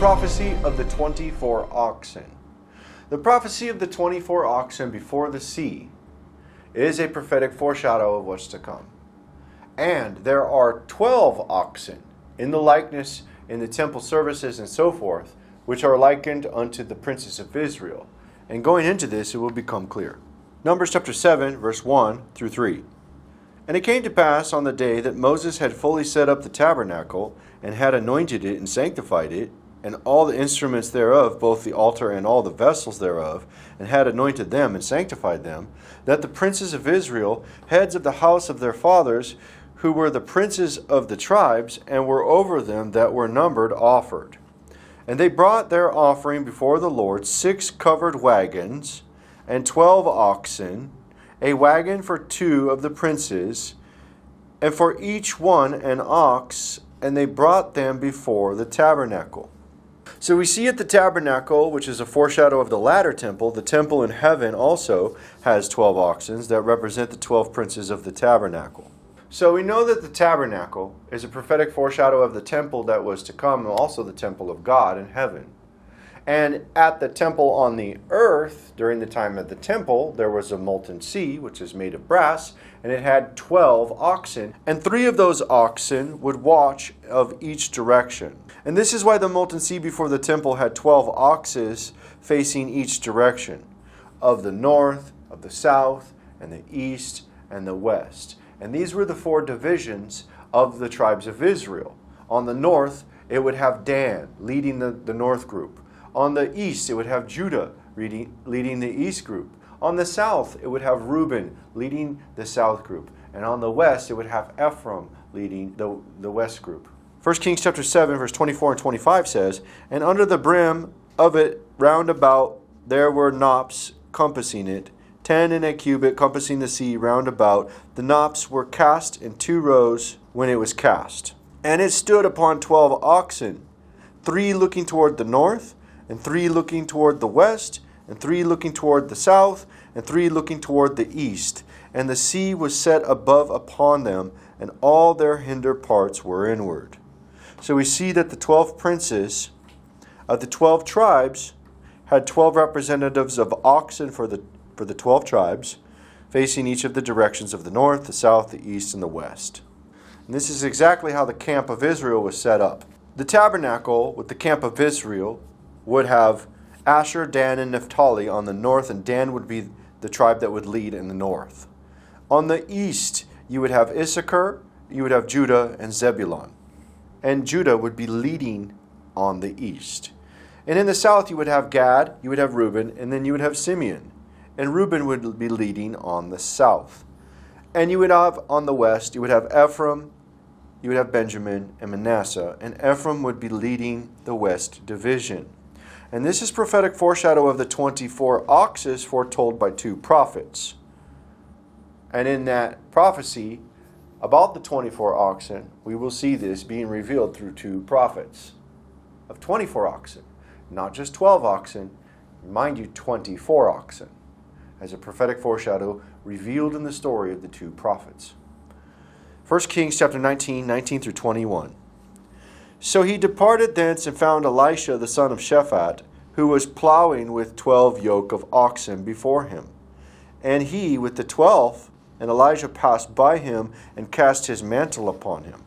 prophecy of the 24 oxen. The prophecy of the 24 oxen before the sea is a prophetic foreshadow of what's to come. And there are 12 oxen in the likeness in the temple services and so forth, which are likened unto the princes of Israel. And going into this, it will become clear. Numbers chapter 7, verse 1 through 3. And it came to pass on the day that Moses had fully set up the tabernacle, and had anointed it and sanctified it, and all the instruments thereof, both the altar and all the vessels thereof, and had anointed them and sanctified them, that the princes of Israel, heads of the house of their fathers, who were the princes of the tribes, and were over them that were numbered, offered. And they brought their offering before the Lord 6 covered wagons, and 12 oxen, a wagon for 2 of the princes, and for each one an ox, and they brought them before the tabernacle. So we see at the tabernacle, which is a foreshadow of the latter temple, the temple in heaven also has 12 oxen that represent the 12 princes of the tabernacle. So we know that the tabernacle is a prophetic foreshadow of the temple that was to come, and also the temple of God in heaven. And at the temple on the earth, during the time of the temple, there was a molten sea, which is made of brass, and it had 12 oxen. And 3 of those oxen would watch of each direction. And this is why the molten sea before the temple had 12 oxen facing each direction, of the north, of the south, and the east, and the west. And these were the 4 divisions of the tribes of Israel. On the north, it would have Dan leading the north group. On the east, it would have Judah leading the east group. On the south, it would have Reuben leading the south group. And on the west, it would have Ephraim leading the west group. 1 Kings chapter 7, verse 24 and 25 says, And under the brim of it round about there were knops compassing it, 10 in a cubit compassing the sea round about. The knops were cast in 2 rows when it was cast. And it stood upon 12 oxen, 3 looking toward the north, and 3 looking toward the west, and 3 looking toward the south, and 3 looking toward the east. And the sea was set above upon them, and all their hinder parts were inward. So we see that the 12 princes of the 12 tribes had 12 representatives of oxen for the 12 tribes, facing each of the directions of the north, the south, the east, and the west. And this is exactly how the camp of Israel was set up. The tabernacle with the camp of Israel would have Asher, Dan, and Naphtali on the north, and Dan would be the tribe that would lead in the north. On the east, you would have Issachar, you would have Judah, and Zebulun. And Judah would be leading on the east. And in the south, you would have Gad, you would have Reuben, and then you would have Simeon. And Reuben would be leading on the south. And you would have on the west, you would have Ephraim, you would have Benjamin, and Manasseh. And Ephraim would be leading the west division. And this is prophetic foreshadow of the 24 oxen foretold by 2 prophets. And in that prophecy about the 24 oxen, we will see this being revealed through 2 prophets of 24 oxen. Not just 12 oxen, mind you, 24 oxen, as a prophetic foreshadow revealed in the story of the 2 prophets. 1 Kings chapter 19 through 21. So he departed thence and found Elisha the son of Shaphat, who was plowing with 12 yoke of oxen before him. And he with the 12th, and Elijah passed by him and cast his mantle upon him.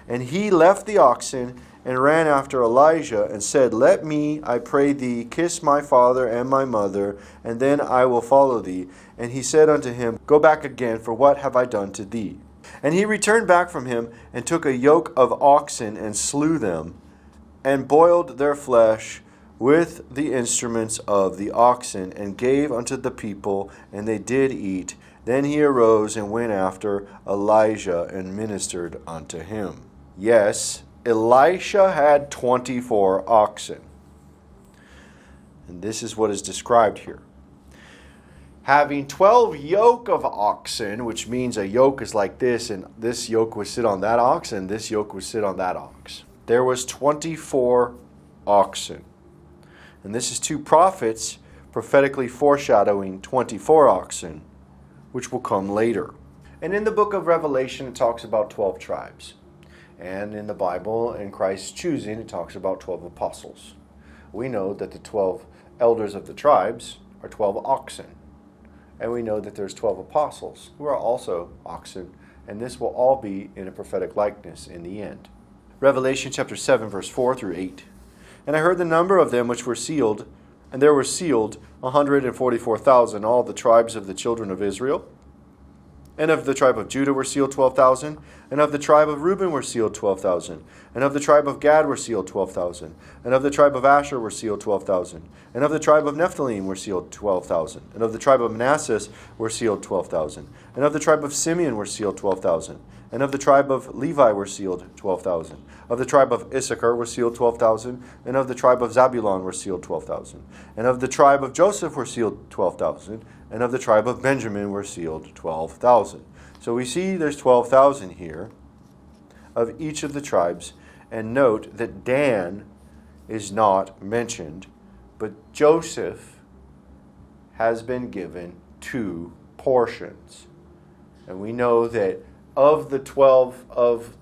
And he left the oxen and ran after Elijah and said, Let me, I pray thee, kiss my father and my mother, and then I will follow thee. And he said unto him, Go back again, for what have I done to thee? And he returned back from him, and took a yoke of oxen, and slew them, and boiled their flesh with the instruments of the oxen, and gave unto the people, and they did eat. Then he arose and went after Elijah, and ministered unto him. Yes, Elisha had 24 oxen. And this is what is described here. Having 12 yoke of oxen, which means a yoke is like this, and this yoke would sit on that ox, and this yoke would sit on that ox. There was 24 oxen. And this is 2 prophets prophetically foreshadowing 24 oxen, which will come later. And in the book of Revelation, it talks about 12 tribes. And in the Bible, in Christ's choosing, it talks about 12 apostles. we know that the 12 elders of the tribes are 12 oxen. And we know that there's 12 apostles who are also oxen. And this will all be in a prophetic likeness in the end. Revelation chapter 7, verse 4 through 8. And I heard the number of them which were sealed, and there were sealed 144,000, all the tribes of the children of Israel. And of the tribe of Judah were sealed 12,000, and of the tribe of Reuben were sealed 12,000, and of the tribe of Gad were sealed 12,000, and of the tribe of Asher were sealed 12,000, and of the tribe of Nephthalim were sealed 12,000, and of the tribe of Manasseh were sealed 12,000, and of the tribe of Simeon were sealed 12,000, and of the tribe of Levi were sealed 12,000. Of the tribe of Issachar were sealed 12,000, and of the tribe of Zabulon were sealed 12,000, and of the tribe of Joseph were sealed 12,000, and of the tribe of Benjamin were sealed 12,000. So we see there's 12,000 here of each of the tribes, and note that Dan is not mentioned, but Joseph has been given 2 portions. And we know that of the 12 of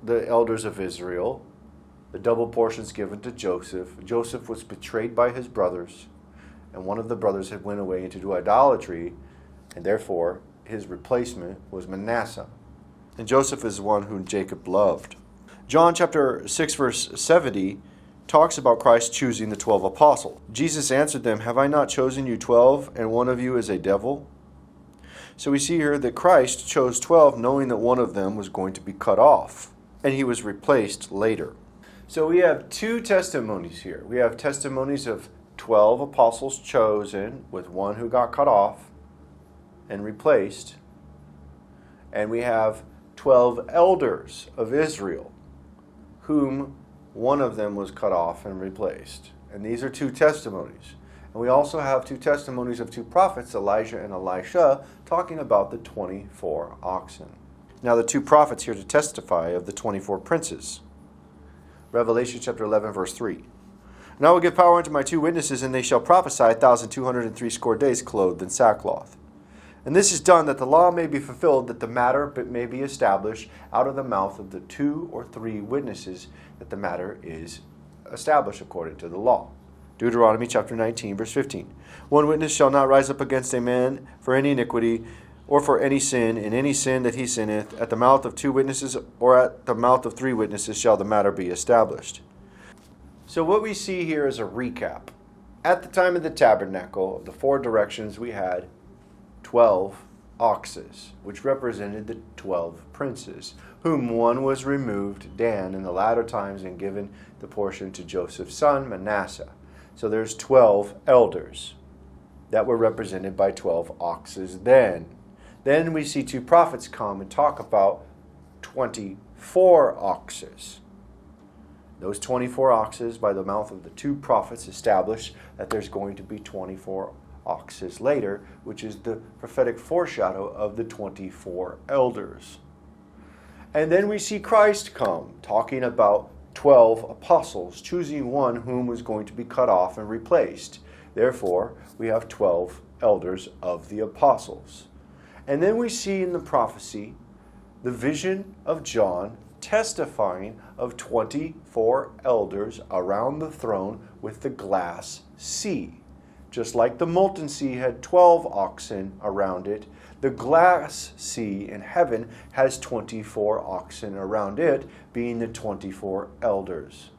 the elders of Israel, the double portions given to Joseph. Joseph was betrayed by his brothers, and one of the brothers had went away to do idolatry, and therefore his replacement was Manasseh. And Joseph is the one whom Jacob loved. John chapter 6 verse 70 talks about Christ choosing the 12 apostles. Jesus answered them, "Have I not chosen you 12, and one of you is a devil?" So we see here that Christ chose 12 knowing that one of them was going to be cut off, and he was replaced later. So we have 2 testimonies here. We have testimonies of 12 apostles chosen with one who got cut off and replaced. And we have 12 elders of Israel, whom one of them was cut off and replaced. And these are 2 testimonies. And we also have 2 testimonies of 2 prophets, Elijah and Elisha, talking about the 24 oxen. Now the 2 prophets here to testify of the 24 princes. Revelation chapter 11, verse 3. "And I will give power unto my 2 witnesses, and they shall prophesy 1,260 days clothed in sackcloth. And this is done that the law may be fulfilled, that the matter may be established out of the mouth of the 2 or 3 witnesses, that the matter is established according to the law." Deuteronomy chapter 19, verse 15. "One witness shall not rise up against a man for any iniquity, or for any sin, in any sin that he sinneth. At the mouth of 2 witnesses, or at the mouth of 3 witnesses shall the matter be established." So what we see here is a recap. At the time of the tabernacle, of the 4 directions, we had 12 oxes, which represented the 12 princes, whom one was removed, Dan, in the latter times, and given the portion to Joseph's son, Manasseh. So there's 12 elders that were represented by 12 oxes then. Then we see 2 prophets come and talk about 24 oxes. Those 24 oxes, by the mouth of the 2 prophets, establish that there's going to be 24 oxes later, which is the prophetic foreshadow of the 24 elders. And then we see Christ come, talking about 12 apostles, choosing one whom was going to be cut off and replaced. Therefore, we have 12 elders of the apostles. And then we see in the prophecy the vision of John testifying of 24 elders around the throne with the glass sea. Just like the molten sea had 12 oxen around it, the glass sea in heaven has 24 oxen around it, being the 24 elders.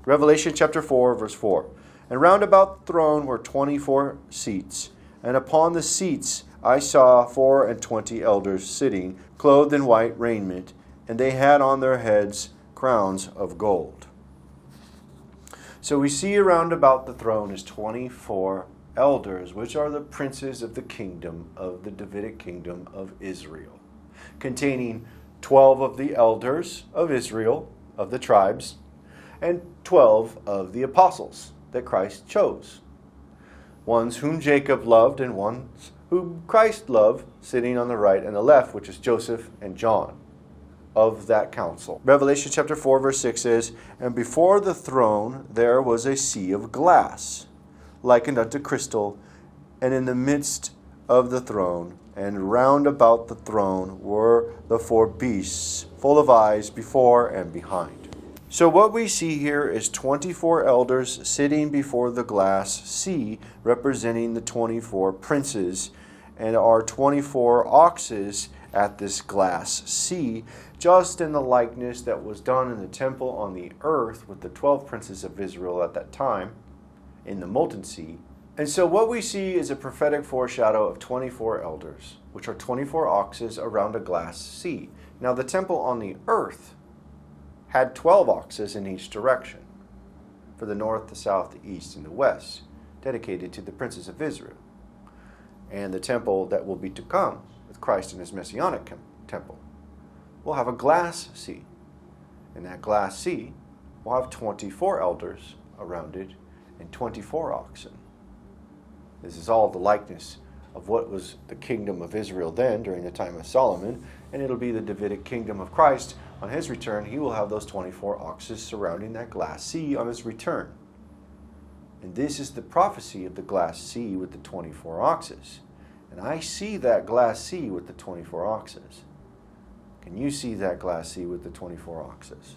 Revelation chapter 4, verse 4. "And round about the throne were 24 seats, and upon the seats I saw 24 elders sitting, clothed in white raiment, and they had on their heads crowns of gold." So we see around about the throne is 24 elders, which are the princes of the kingdom of the Davidic kingdom of Israel, containing 12 of the elders of Israel, of the tribes, and 12 of the apostles that Christ chose. Ones whom Jacob loved and ones whom Christ loved, sitting on the right and the left, which is Joseph and John of that council. Revelation chapter 4, verse 6 says, "And before the throne there was a sea of glass, likened unto crystal, and in the midst of the throne, and round about the throne were the 4 beasts, full of eyes before and behind." So what we see here is 24 elders sitting before the glass sea, representing the 24 princes, and are 24 oxes at this glass sea, just in the likeness that was done in the temple on the earth with the 12 princes of Israel at that time in the molten sea. And so what we see is a prophetic foreshadow of 24 elders, which are 24 oxes around a glass sea. Now the temple on the earth had 12 oxes in each direction, for the north, the south, the east, and the west, dedicated to the princes of Israel. And the temple that will be to come, with Christ in his messianic temple, will have a glass sea. And that glass sea will have 24 elders around it and 24 oxen. This is all the likeness of what was the kingdom of Israel then during the time of Solomon, and it'll be the Davidic kingdom of Christ. On his return, he will have those 24 oxes surrounding that glass sea on his return. And this is the prophecy of the glass sea with the 24 oxes. And I see that glass sea with the 24 oxes. Can you see that glass sea with the 24 oxes?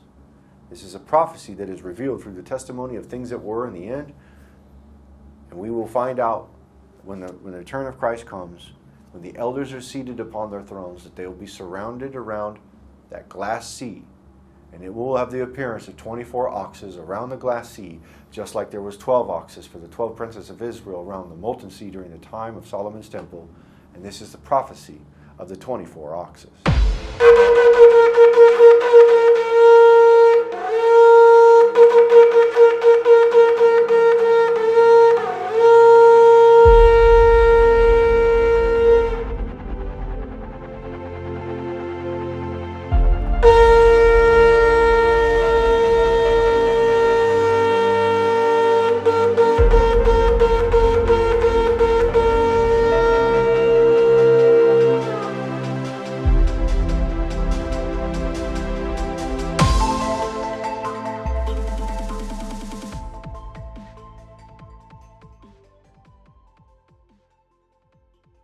This is a prophecy that is revealed through the testimony of things that were in the end. And we will find out when the return of Christ comes, when the elders are seated upon their thrones, that they will be surrounded around that glass sea, and it will have the appearance of 24 oxes around the glass sea, just like there was 12 oxes for the 12 princes of Israel around the molten sea during the time of Solomon's temple. And this is the prophecy of the 24 oxes.